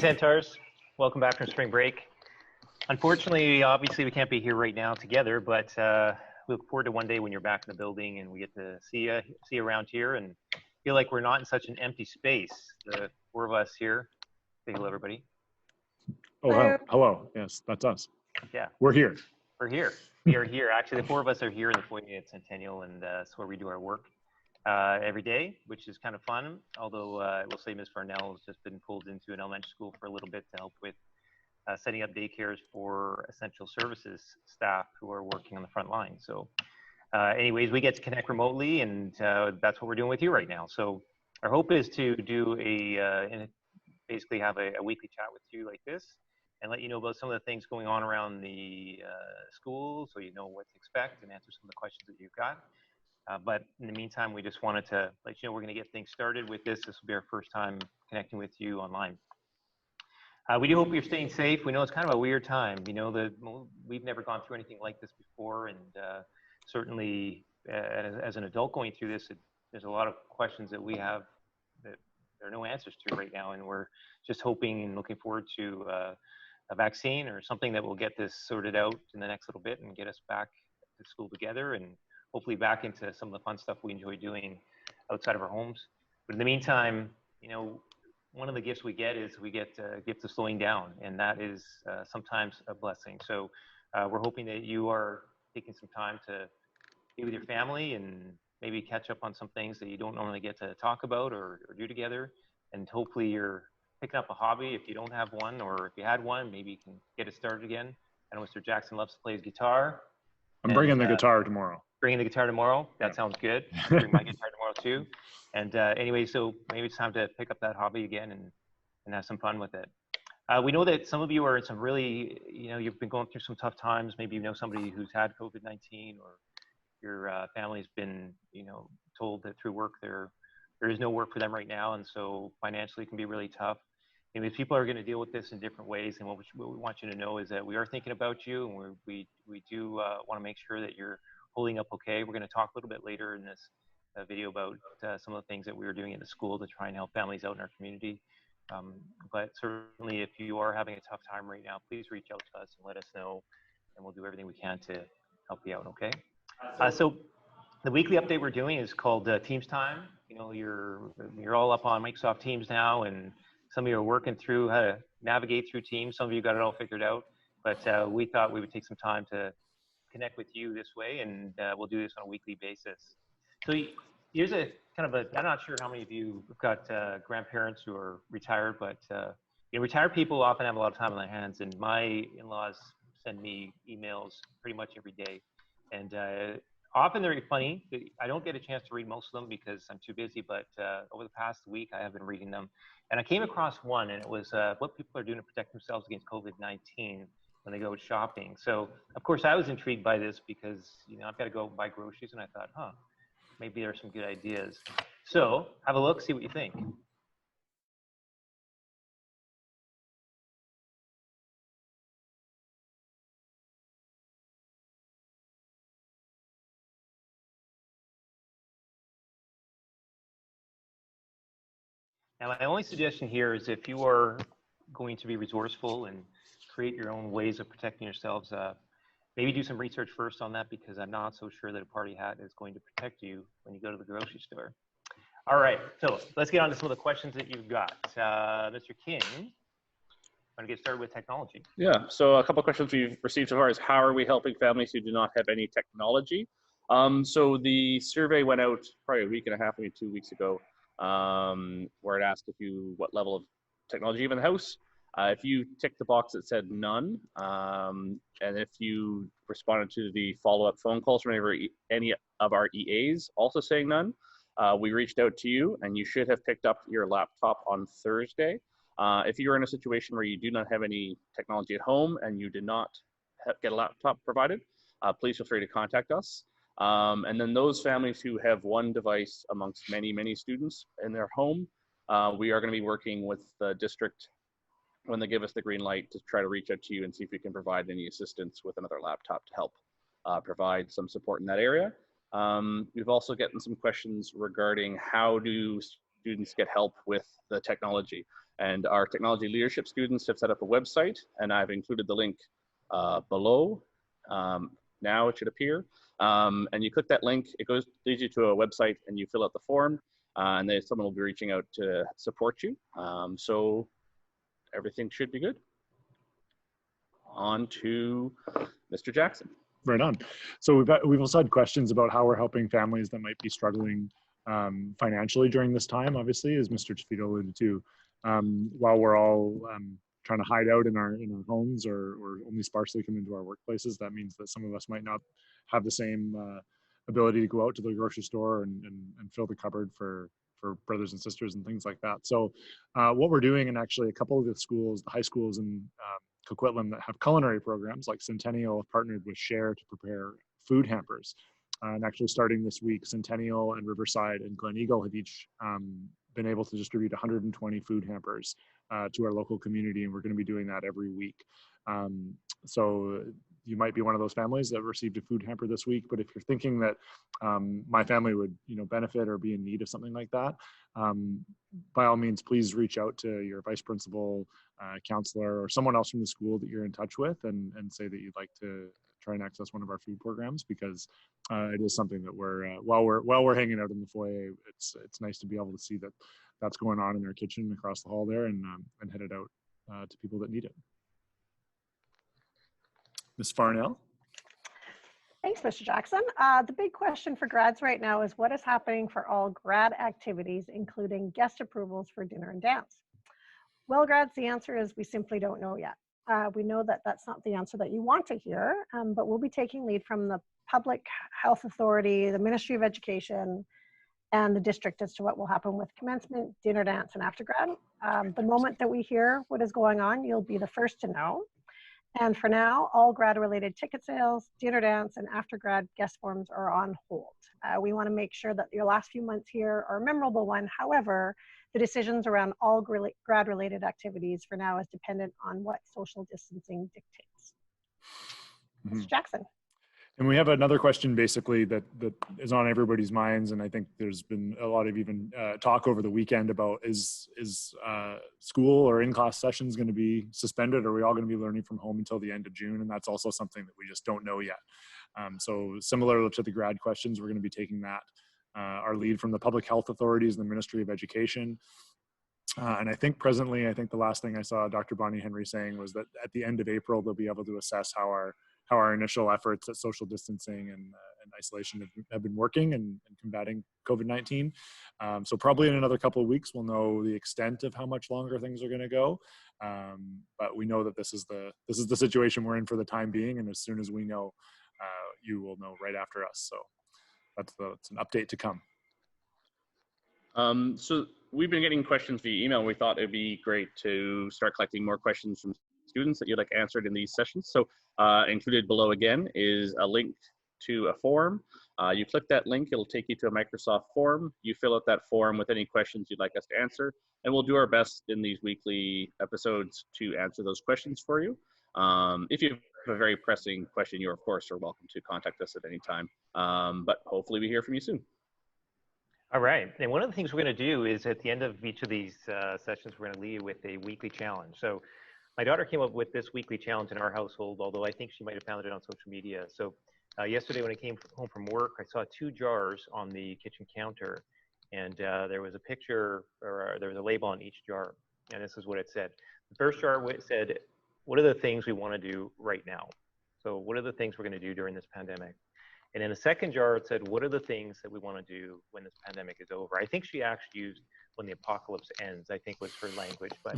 Centaurs. Welcome back from spring break. Unfortunately, obviously, we can't be here right now together, but we look forward to one day when you're back in the building and we get to see you around here and feel like we're not in such an empty space. The four of us here. Say hello, everybody. Oh, hello. Yes, that's us. Yeah. We're here. We're here. We are here. Actually, the four of us are here in the foyer at Centennial, and that's where we do our work every day, which is kind of fun. Although I will say Ms. Farnell has just been pulled into an elementary school for a little bit to help with setting up daycares for essential services staff who are working on the front line. So anyways, we get to connect remotely, and that's what we're doing with you right now. So our hope is to do basically have a weekly chat with you like this and let you know about some of the things going on around the school so you know what to expect and answer some of the questions that you've got. But in the meantime, we just wanted to let you know we're going to get things started with this. This will be our first time connecting with you online. We do hope you're staying safe. We know it's kind of a weird time. You know, we've never gone through anything like this before, and certainly as an adult going through this, there's a lot of questions that we have that there are no answers to right now, and we're just hoping and looking forward to a vaccine or something that will get this sorted out in the next little bit and get us back to school together and hopefully back into some of the fun stuff we enjoy doing outside of our homes. But in the meantime, you know, one of the gifts we get is we get gifts of slowing down, and that is sometimes a blessing. So we're hoping that you are taking some time to be with your family and maybe catch up on some things that you don't normally get to talk about or do together. And hopefully you're picking up a hobby if you don't have one, or if you had one, maybe you can get it started again. I know Mr. Jackson loves to play his guitar. I'm bringing the guitar tomorrow. Bringing the guitar tomorrow? That sounds good. I'll bring my guitar tomorrow too. And anyway, so maybe it's time to pick up that hobby again and have some fun with it. We know that some of you are in some really, you know, you've been going through some tough times. Maybe you know somebody who's had COVID-19, or your family's been, you know, told that through work there is no work for them right now. And so financially it can be really tough. I mean, people are going to deal with this in different ways. And what we want you to know is that we are thinking about you, and we do want to make sure that you're holding up okay. We're going to talk a little bit later in this video about some of the things that we were doing at the school to try and help families out in our community. But certainly if you are having a tough time right now, please reach out to us and let us know, and we'll do everything we can to help you out, okay? So the weekly update we're doing is called Teams Time. You know, you're all up on Microsoft Teams now, and some of you are working through how to navigate through Teams. Some of you got it all figured out, but we thought we would take some time to connect with you this way, and we'll do this on a weekly basis. So here's a kind of I'm not sure how many of you have got grandparents who are retired, but you know, retired people often have a lot of time on their hands, and my in-laws send me emails pretty much every day. And often they're funny. I don't get a chance to read most of them because I'm too busy, but over the past week, I have been reading them. And I came across one, and it was what people are doing to protect themselves against COVID-19 when they go shopping. So, of course, I was intrigued by this because, you know, I've got to go buy groceries, and I thought, maybe there's some good ideas. So have a look, see what you think. Now, my only suggestion here is if you are going to be resourceful and create your own ways of protecting yourselves, maybe do some research first on that, because I'm not so sure that a party hat is going to protect you when you go to the grocery store. All right, so let's get on to some of the questions that you've got. Mr. King, I'm going to get started with technology. Yeah, so a couple of questions we've received so far is, how are we helping families who do not have any technology? So the survey went out probably a week and a half, maybe 2 weeks ago, where it asked what level of technology you have in the house. If you ticked the box that said none, and if you responded to the follow-up phone calls from any of our EAs also saying none, we reached out to you, and you should have picked up your laptop on Thursday. If you're in a situation where you do not have any technology at home and you did not get a laptop provided, please feel free to contact us. And then those families who have one device amongst many, many students in their home, we are going to be working with the district when they give us the green light to try to reach out to you and see if we can provide any assistance with another laptop to help provide some support in that area. We've also gotten some questions regarding how do students get help with the technology. And our technology leadership students have set up a website, and I've included the link below. Now it should appear. And you click that link, it leads you to a website, and you fill out the form, and then someone will be reaching out to support you. So everything should be good. On to Mr. Jackson. Right on. So we've also had questions about how we're helping families that might be struggling financially during this time, obviously, as Mr. Tafito alluded to, while we're all trying to hide out in our homes or only sparsely come into our workplaces. That means that some of us might not have the same ability to go out to the grocery store and fill the cupboard for brothers and sisters and things like that. So what we're doing, and actually a couple of the schools, the high schools in Coquitlam that have culinary programs like Centennial have partnered with Share to prepare food hampers. And actually starting this week, Centennial and Riverside and Glen Eagle have each been able to distribute 120 food hampers to our local community, and we're going to be doing that every week. So you might be one of those families that received a food hamper this week, but if you're thinking that my family would benefit or be in need of something like that, by all means, please reach out to your vice principal, counselor, or someone else from the school that you're in touch with and say that you'd like to try and access one of our food programs, because it is something that we're while we're hanging out in the foyer, it's nice to be able to see that that's going on in their kitchen across the hall there, and head it out to people that need it. Ms. Farnell? Thanks, Mr. Jackson. The big question for grads right now is what is happening for all grad activities, including guest approvals for dinner and dance? Well, grads, the answer is we simply don't know yet. We know that that's not the answer that you want to hear, but we'll be taking lead from the Public Health Authority, the Ministry of Education, and the district as to what will happen with commencement, dinner, dance, and after grad. The moment that we hear what is going on, you'll be the first to know. And for now, all grad-related ticket sales, dinner dance, and after grad guest forms are on hold. We want to make sure that your last few months here are a memorable one. However, the decisions around all grad-related activities for now is dependent on what social distancing dictates. Mr. Jackson. And we have another question basically that is on everybody's minds, and I think there's been a lot of even talk over the weekend about is school or in-class sessions going to be suspended? Or are we all going to be learning from home until the end of June? And that's also something that we just don't know yet. So similar to the grad questions, we're going to be taking that our lead from the public health authorities and the Ministry of Education. And I think presently, the last thing I saw Dr. Bonnie Henry saying was that at the end of April, they'll be able to assess how our initial efforts at social distancing and isolation have been working and combating COVID-19. So probably in another couple of weeks, we'll know the extent of how much longer things are going to go. But we know that this is the situation we're in for the time being. And as soon as we know, you will know right after us. So that's an update to come. So we've been getting questions via email. We thought it'd be great to start collecting more questions from students that you'd like answered in these sessions. So included below again is a link to a form. You click that link, it'll take you to a Microsoft form. You fill out that form with any questions you'd like us to answer, and we'll do our best in these weekly episodes to answer those questions for you. If you have a very pressing question, you of course are welcome to contact us at any time. But hopefully we hear from you soon. All right, and one of the things we're going to do is at the end of each of these sessions, we're going to leave you with a weekly challenge. So my daughter came up with this weekly challenge in our household, although I think she might have found it on social media. So yesterday when I came home from work, I saw 2 jars on the kitchen counter, and there was a picture, or there was a label on each jar, and this is what it said. The first jar said, what are the things we want to do right now? So what are the things we're going to do during this pandemic? And in the second jar, it said, what are the things that we want to do when this pandemic is over? I think she actually used when the apocalypse ends, I think was her language, but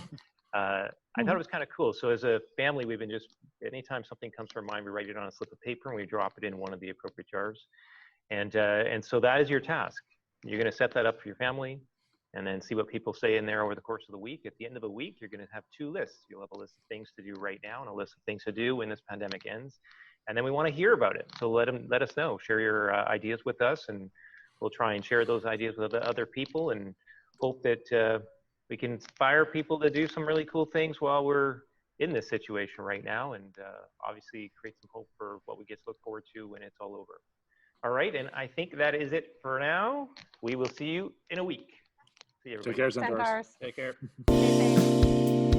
I thought it was kind of cool. So as a family, we've been just, anytime something comes to our mind, we write it on a slip of paper and we drop it in one of the appropriate jars. And so that is your task. You're going to set that up for your family and then see what people say in there over the course of the week. At the end of the week, you're going to have 2 lists. You'll have a list of things to do right now and a list of things to do when this pandemic ends. And then we want to hear about it. So let us know, share your ideas with us, and we'll try and share those ideas with other people and hope that we can inspire people to do some really cool things while we're in this situation right now, and obviously create some hope for what we get to look forward to when it's all over. All right, and I think that is it for now. We will see you in a week. See you, everybody. Take care, Centaurs. Centaurs. Take care. Stay safe.